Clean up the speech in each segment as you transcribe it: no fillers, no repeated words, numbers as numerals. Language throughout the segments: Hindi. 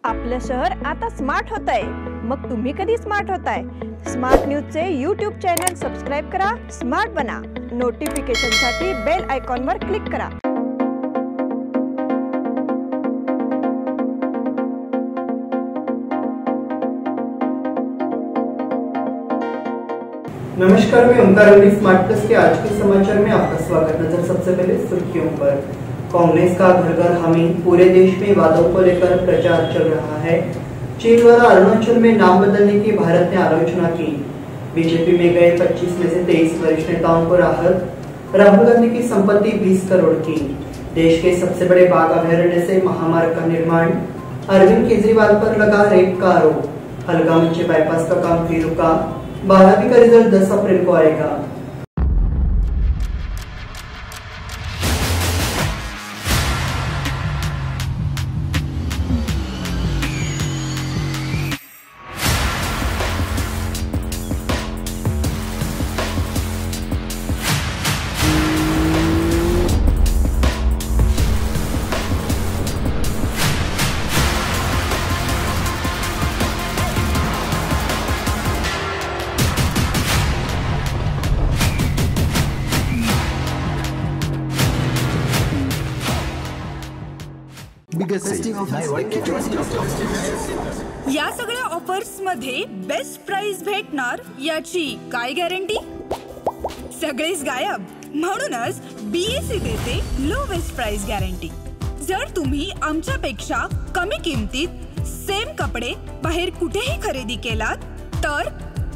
आपलं शहर आता स्मार्ट होत आहे। मग तुम्ही कधी स्मार्ट होताय? स्मार्ट न्यूजचे यूट्यूब चॅनल सबस्क्राइब करा, स्मार्ट बना। नोटिफिकेशनसाठी बेल आयकॉनवर क्लिक करा। नमस्कार, मैं ओंकार अली स्मार्ट प्लस के आज के समाचार में आपका स्वागत। नजर सबसे पहले सुर्खियों पर। कांग्रेस का घर घर हामी, पूरे देश में वादों को लेकर प्रचार चल रहा है। चीन द्वारा अरुणाचल में नाम बदलने की भारत ने आलोचना की। बीजेपी में गए 25 में से 23 वरिष्ठ नेताओं को राहत। राहुल गांधी की संपत्ति 20 करोड़ की। देश के सबसे बड़े बाघ अभयारण्य से महामार्ग का निर्माण। अरविंद केजरीवाल पर लगा रेप का आरोप। हलगामी बाईपास का काम फिर रुका। 12वीं का रिजल्ट 10 अप्रैल को आएगा। या सगळ्या ऑफर्स मध्ये बेस्ट प्राइस भेटणार याची काय गॅरंटी? सगळेच गायब। म्हणूनच बीएससी देते लोवेस्ट प्राइस गॅरंटी। जर तुम्ही आमच्यापेक्षा कमी किमतीत सेम कपडे बाहेर कुठेही खरेदी केलात तर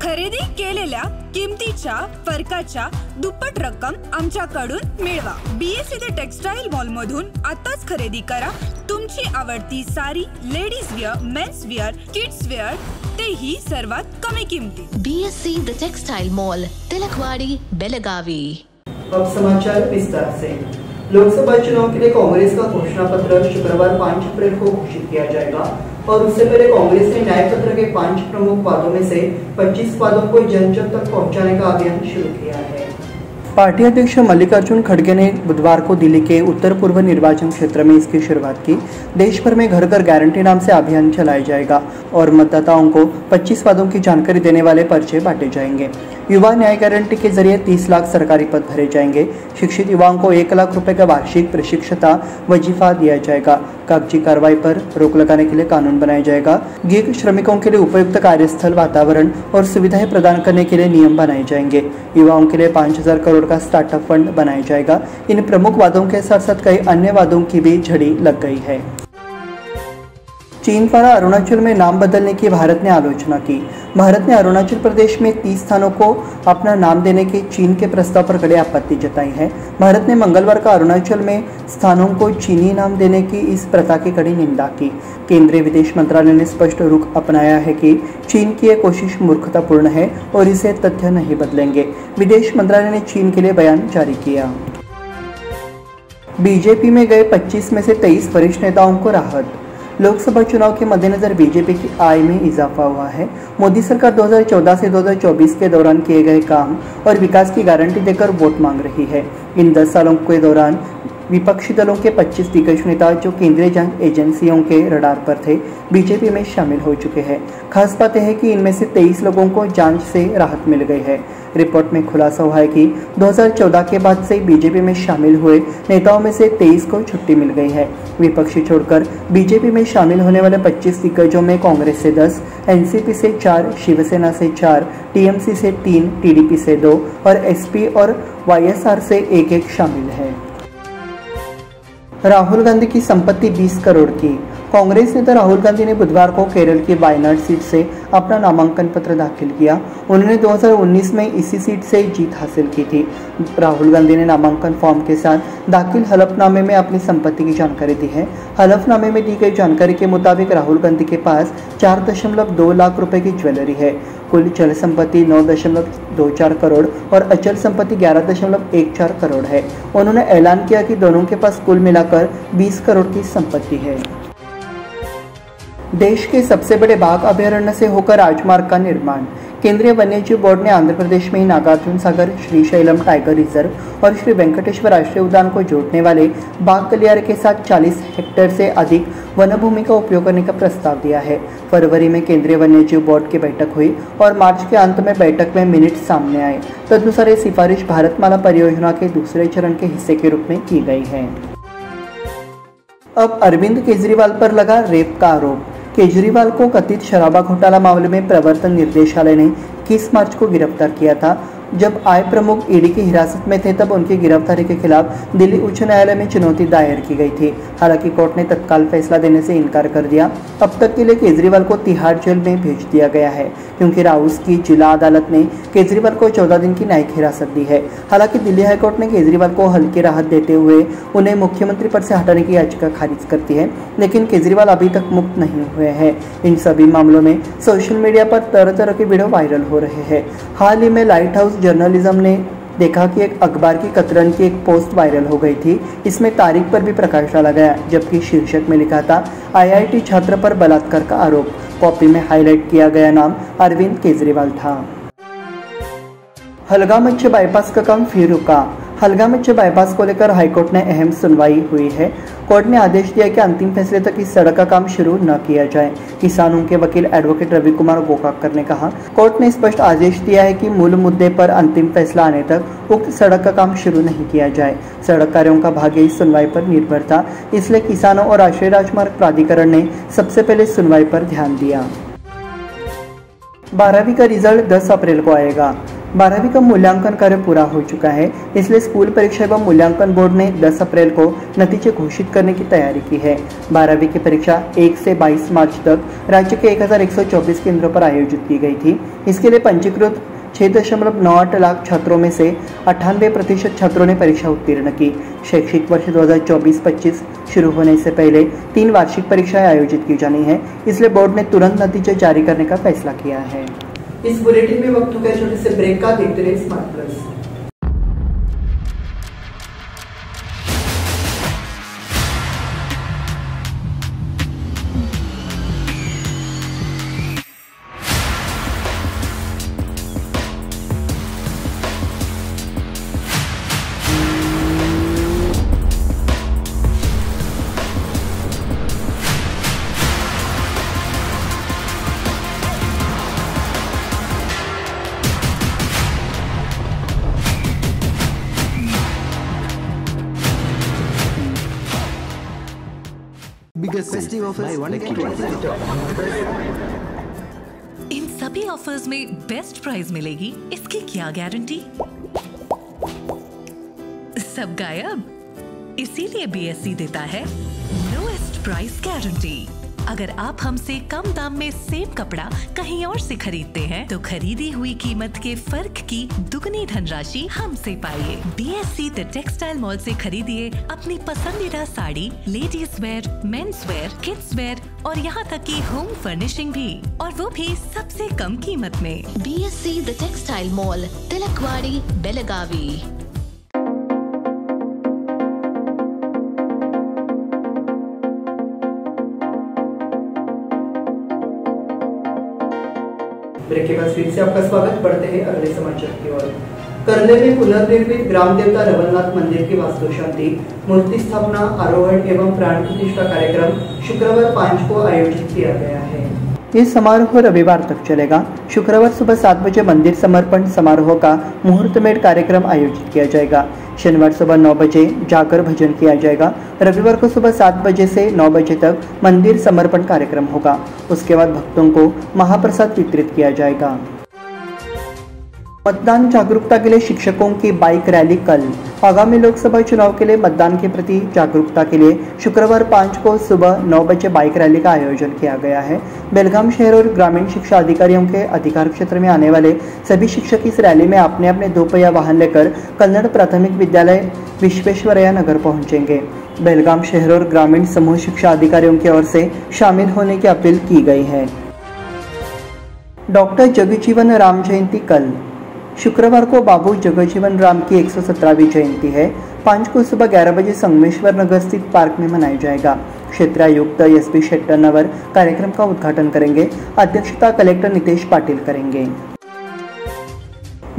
खरेदी केलेल्या किमतीच्या फरकाच्या दुप्पट रक्कम आमच्याकडून मिळवा। बीएससी द टेक्सटाईल मॉल मधून आताच खरेदी करा तुमची आवडती sari, ladies wear, men's wear, kids wear, तेही सर्वात कमी किमतीत। BSC the textile mall, Tilakwadi, Belagavi. अब समाचार विस्तार से। लोकसभा चुनाव के लिए कांग्रेस का घोषणा पत्र शुक्रवार 5 अप्रैल को घोषित किया जाएगा और उससे पहले कांग्रेस ने न्याय पत्र के 5 प्रमुख वादों में से 25 वादों को जन जन तक पहुंचाने का अभियान शुरू किया है। पार्टी अध्यक्ष मल्लिकार्जुन खड़गे ने बुधवार को दिल्ली के उत्तर पूर्व निर्वाचन क्षेत्र में इसकी शुरुआत की। देश भर में घर घर गारंटी नाम से अभियान चलाया जाएगा और मतदाताओं को 25 वादों की जानकारी देने वाले पर्चे बांटे जाएंगे। युवा न्याय गारंटी के जरिए 30 लाख सरकारी पद भरे जाएंगे। शिक्षित युवाओं को 1 लाख रुपए का वार्षिक प्रशिक्षता वजीफा दिया जाएगा। कागजी कार्रवाई पर रोक लगाने के लिए कानून बनाया जाएगा। गिग श्रमिकों के लिए उपयुक्त कार्यस्थल वातावरण और सुविधाएं प्रदान करने के लिए नियम बनाए जाएंगे। युवाओं के लिए 5000 करोड़ का स्टार्टअप फंड बनाया जाएगा। इन प्रमुख वादों के साथ साथ कई अन्य वादों की भी झड़ी लग गई है। चीन द्वारा अरुणाचल में नाम बदलने की भारत ने आलोचना की। भारत ने अरुणाचल प्रदेश में 30 स्थानों को अपना नाम देने के चीन के प्रस्ताव पर कड़ी आपत्ति जताई है। भारत ने मंगलवार को अरुणाचल में स्थानों को चीनी नाम देने की इस प्रथा की कड़ी निंदा की। केंद्रीय विदेश मंत्रालय ने स्पष्ट रुख अपनाया है कि चीन की यह कोशिश मूर्खतापूर्ण है और इसे तथ्य नहीं बदलेंगे। विदेश मंत्रालय ने चीन के लिए बयान जारी किया। बीजेपी में गए 25 में से 23 वरिष्ठ नेताओं को राहत। लोकसभा चुनाव के मद्देनजर बीजेपी की आय में इजाफा हुआ है। मोदी सरकार 2014 से 2024 के दौरान किए गए काम और विकास की गारंटी देकर वोट मांग रही है। इन 10 सालों के दौरान विपक्षी दलों के 25 दिग्गज नेता जो केंद्रीय जांच एजेंसियों के रडार पर थे, बीजेपी में शामिल हो चुके हैं। खास बात यह है कि इनमें से 23 लोगों को जांच से राहत मिल गई है। रिपोर्ट में खुलासा हुआ है कि 2014 के बाद से बीजेपी में शामिल हुए नेताओं में से 23 को छुट्टी मिल गई है। विपक्षी छोड़कर बीजेपी में शामिल होने वाले 25 दिग्गजों में कांग्रेस से 10, एनसीपी से 4, शिवसेना से 4, टीएमसी से 3, टीडीपी से 2 और एसपी और वाईएसआर से 1-1 शामिल है। राहुल गांधी की संपत्ति 20 करोड़ की। कांग्रेस नेता राहुल गांधी ने बुधवार को केरल की वायनाड सीट से अपना नामांकन पत्र दाखिल किया। उन्होंने 2019 में इसी सीट से जीत हासिल की थी। राहुल गांधी ने नामांकन फॉर्म के साथ दाखिल हलफनामे में अपनी संपत्ति की जानकारी दी है। हलफनामे में दी गई जानकारी के मुताबिक राहुल गांधी के पास 4.2 लाख रुपए की ज्वेलरी है। कुल चल संपत्ति 9.24 करोड़ और अचल संपत्ति 11.14 करोड़ है। उन्होंने ऐलान किया कि दोनों के पास कुल मिलाकर 20 करोड़ की संपत्ति है। देश के सबसे बड़े बाघ अभयारण्य से होकर राजमार्ग का निर्माण। केंद्रीय वन्यजीव बोर्ड ने आंध्र प्रदेश में नागार्जुन सागर, श्रीशैलम टाइगर रिजर्व और श्री वेंकटेश्वर राष्ट्रीय उद्यान को जोड़ने वाले बाघ गलियारे के साथ 40 हेक्टेयर से अधिक वन भूमि का उपयोग करने का प्रस्ताव दिया है। फरवरी में केंद्रीय वन्यजीव बोर्ड की बैठक हुई और मार्च के अंत में बैठक में मिनट सामने आए। तदनुसार ये सिफारिश भारतमाला परियोजना के दूसरे चरण के हिस्से के रूप में की गई है। अब अरविंद केजरीवाल पर लगा रेप का आरोप। केजरीवाल को कथित शराबा घोटाला मामले में प्रवर्तन निर्देशालय ने 21 मार्च को गिरफ्तार किया था। जब आय प्रमुख ईडी की हिरासत में थे तब उनकी गिरफ्तारी के खिलाफ दिल्ली उच्च न्यायालय में चुनौती दायर की गई थी। हालांकि कोर्ट ने तत्काल फैसला देने से इनकार कर दिया। अब तक के लिए केजरीवाल को तिहाड़ जेल में भेज दिया गया है, क्योंकि राउस की जिला अदालत ने केजरीवाल को 14 दिन की न्यायिक हिरासत दी है। हालांकि दिल्ली हाईकोर्ट ने केजरीवाल को हल्की राहत देते हुए उन्हें मुख्यमंत्री पद से हटाने की याचिका खारिज कर दी है, लेकिन केजरीवाल अभी तक मुक्त नहीं हुए हैं। इन सभी मामलों में सोशल मीडिया पर तरह तरह के वीडियो वायरल हो रहे हैं। हाल ही में लाइट हाउस जर्नलिज्म ने देखा कि एक अखबार की कतरन की एक पोस्ट वायरल हो गई थी। इसमें तारीख पर भी प्रकाश डाला गया, जबकि शीर्षक में लिखा था IIT छात्र पर बलात्कार का आरोप। कॉपी में हाईलाइट किया गया नाम अरविंद केजरीवाल था। हलगा-मच्छी बाईपास का काम फिर रुका। हलगा-मच्छी बाईपास को लेकर हाईकोर्ट ने अहम सुनवाई हुई है। कोर्ट ने आदेश दिया कि अंतिम फैसले तक इस सड़क का काम शुरू न किया जाए। किसानों के वकील एडवोकेट रवि कुमार गोकाकर ने कहा, कोर्ट ने स्पष्ट आदेश दिया है कि मूल मुद्दे पर अंतिम फैसला आने तक उक्त सड़क का काम शुरू नहीं किया जाए। सड़क कार्यों का भाग्य इस सुनवाई पर निर्भर था, इसलिए किसानों और राष्ट्रीय राजमार्ग प्राधिकरण ने सबसे पहले सुनवाई पर ध्यान दिया। 12वीं का रिजल्ट 10 अप्रैल को आएगा। 12वीं का मूल्यांकन कार्य पूरा हो चुका है, इसलिए स्कूल परीक्षा एवं मूल्यांकन बोर्ड ने 10 अप्रैल को नतीजे घोषित करने की तैयारी की है। 12वीं की परीक्षा 1 से 22 मार्च तक राज्य के 1124 केंद्रों पर आयोजित की गई थी। इसके लिए पंजीकृत 6.98 लाख छात्रों में से 98% छात्रों ने परीक्षा उत्तीर्ण की। शैक्षिक वर्ष 2024-25 शुरू होने से पहले 3 वार्षिक परीक्षाएं आयोजित की जानी है, इसलिए बोर्ड ने तुरंत नतीजे जारी करने का फैसला किया है। इस बुलेटिन में वक्त हो गया छोटे से ब्रेक का। देखते रहिए स्मार्ट प्लस। इन सभी ऑफर्स में बेस्ट प्राइस मिलेगी, इसकी क्या गारंटी? सब गायब, इसीलिए BSC देता है लोएस्ट प्राइस गारंटी। अगर आप हमसे कम दाम में सेम कपड़ा कहीं और से खरीदते हैं तो खरीदी हुई कीमत के फर्क की दुगनी धनराशि हमसे पाइए। BSC द टेक्सटाइल मॉल से खरीदिए अपनी पसंदीदा sari, ladies wear, men's wear, kids where और यहाँ तक की होम फर्निशिंग भी, और वो भी सबसे कम कीमत में। BSC the textile mall, Tilakwadi, Belagavi. Break के बाद फिर से आपका स्वागत। बढ़ते हैं अगले समाचार की ओर। करले में पुनर्निर्मित ग्राम देवता रवलनाथ मंदिर की वास्तु शांति, मूर्ति स्थापना, आरोहण एवं प्राण प्रतिष्ठा कार्यक्रम शुक्रवार 5 को आयोजित किया गया है। ये समारोह रविवार तक चलेगा। शुक्रवार सुबह 7 बजे मंदिर समर्पण समारोह का मुहूर्त मेढ़ कार्यक्रम आयोजित किया जाएगा। शनिवार सुबह 9 बजे जाकर भजन किया जाएगा। रविवार को सुबह 7 बजे से 9 बजे तक मंदिर समर्पण कार्यक्रम होगा। उसके बाद भक्तों को महाप्रसाद वितरित किया जाएगा। मतदान जागरूकता के लिए शिक्षकों की बाइक रैली कल। आगामी लोकसभा चुनाव के लिए मतदान के प्रति जागरूकता के लिए शुक्रवार 5 को सुबह 9 बजे बाइक रैली का आयोजन किया गया है। बेलगाम शहर और ग्रामीण शिक्षा अधिकारियों के अधिकार क्षेत्र में आने वाले सभी शिक्षक इस रैली में अपने अपने 2 पहिया वाहन लेकर कन्नड़ प्राथमिक विद्यालय विश्वेश्वरैया नगर पहुंचेंगे। बेलगाम शहर और ग्रामीण समूह शिक्षा अधिकारियों की ओर से शामिल होने की अपील की गई है। डॉक्टर जगजीवन राम जयंती कल। शुक्रवार को बाबू जगजीवन राम की 117वीं जयंती है। 5 को सुबह 11 बजे संगमेश्वर नगर स्थित पार्क में मनाया जाएगा। क्षेत्रायुक्त SP शेट्टनवर कार्यक्रम का उद्घाटन करेंगे। अध्यक्षता कलेक्टर नितेश पाटिल करेंगे।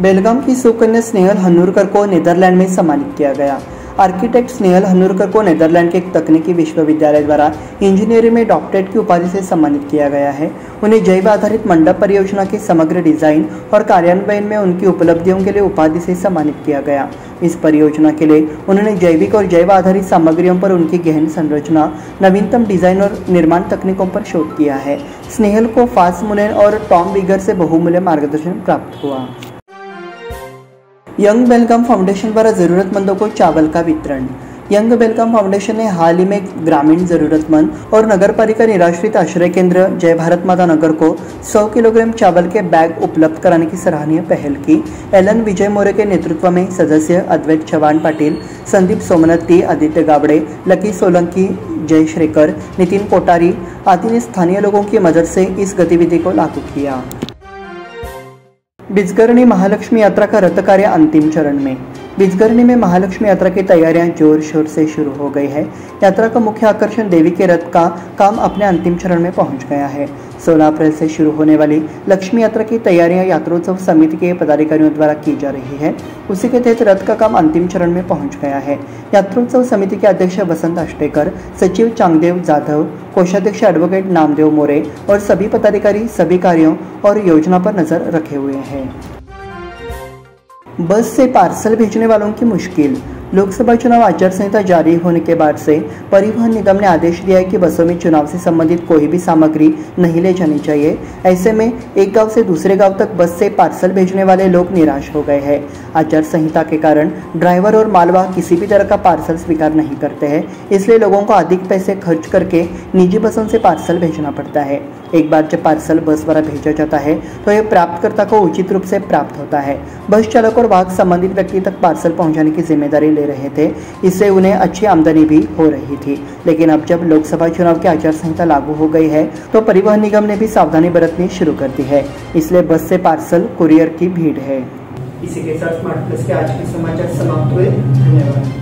बेलगाम की सुकन्या स्नेहल हनूरकर को नीदरलैंड में सम्मानित किया गया। आर्किटेक्ट स्नेहल हनूरकर को नेदरलैंड के एक तकनीकी विश्वविद्यालय द्वारा इंजीनियरिंग में डॉक्टरेट की उपाधि से सम्मानित किया गया है। उन्हें जैव आधारित मंडप परियोजना के समग्र डिजाइन और कार्यान्वयन में उनकी उपलब्धियों के लिए उपाधि से सम्मानित किया गया। इस परियोजना के लिए उन्होंने जैविक और जैव आधारित सामग्रियों पर उनकी गहन संरचना, नवीनतम डिजाइन और निर्माण तकनीकों पर शोध किया है। स्नेहल को फास मुनेन और टॉम बिगर से बहुमूल्य मार्गदर्शन प्राप्त हुआ। यंग बेलगाम फाउंडेशन द्वारा जरूरतमंदों को चावल का वितरण। यंग बेलगाम फाउंडेशन ने हाल ही में ग्रामीण जरूरतमंद और नगरपालिका निराश्रित आश्रय केंद्र जय भारत माता नगर को 100 किलोग्राम चावल के बैग उपलब्ध कराने की सराहनीय पहल की। एलन विजय मोरे के नेतृत्व में सदस्य अद्वैत चव्हाण पाटिल, संदीप सोमनत्ती, आदित्य गावड़े, लकी सोलंकी, जय श्रेकर, नितिन कोटारी आदि ने स्थानीय लोगों की मदद से इस गतिविधि को लागू किया। बिजगरनी महालक्ष्मी यात्रा का रथ कार्य अंतिम चरण में। बिजगरनी में महालक्ष्मी यात्रा की तैयारियां जोर शोर से शुरू हो गई है। यात्रा का मुख्य आकर्षण देवी के रथ का काम अपने अंतिम चरण में पहुंच गया है। 16 अप्रैल से शुरू होने वाली लक्ष्मी यात्रा की तैयारियां यात्रोत्सव समिति के पदाधिकारियों द्वारा की जा रही है। उसी के तहत रथ का काम अंतिम चरण में पहुंच गया है। यात्रोत्सव समिति के अध्यक्ष वसंत अष्टेकर, सचिव चांगदेव जाधव, कोषाध्यक्ष एडवोकेट नामदेव मोरे और सभी पदाधिकारी सभी कार्यों और योजना पर नजर रखे हुए हैं। बस से पार्सल भेजने वालों की मुश्किल। लोकसभा चुनाव आचार संहिता जारी होने के बाद से परिवहन निगम ने आदेश दिया है कि बसों में चुनाव से संबंधित कोई भी सामग्री नहीं ले जानी चाहिए। ऐसे में एक गांव से दूसरे गांव तक बस से पार्सल भेजने वाले लोग निराश हो गए हैं। आचार संहिता के कारण ड्राइवर और मालवाहक किसी भी तरह का पार्सल स्वीकार नहीं करते हैं, इसलिए लोगों को अधिक पैसे खर्च करके निजी बसों से पार्सल भेजना पड़ता है। एक बार जब पार्सल बस द्वारा भेजा जाता है तो यह प्राप्तकर्ता को उचित रूप से प्राप्त होता है। बस चालक और वाहक संबंधित व्यक्ति तक पार्सल पहुंचाने की जिम्मेदारी ले रहे थे, इससे उन्हें अच्छी आमदनी भी हो रही थी। लेकिन अब जब लोकसभा चुनाव की आचार संहिता लागू हो गई है तो परिवहन निगम ने भी सावधानी बरतनी शुरू कर दी है, इसलिए बस से पार्सल कुरियर की भीड़ है। इसी के साथ स्मार्ट प्लस के आज के समाचार समाप्त हुए। धन्यवाद।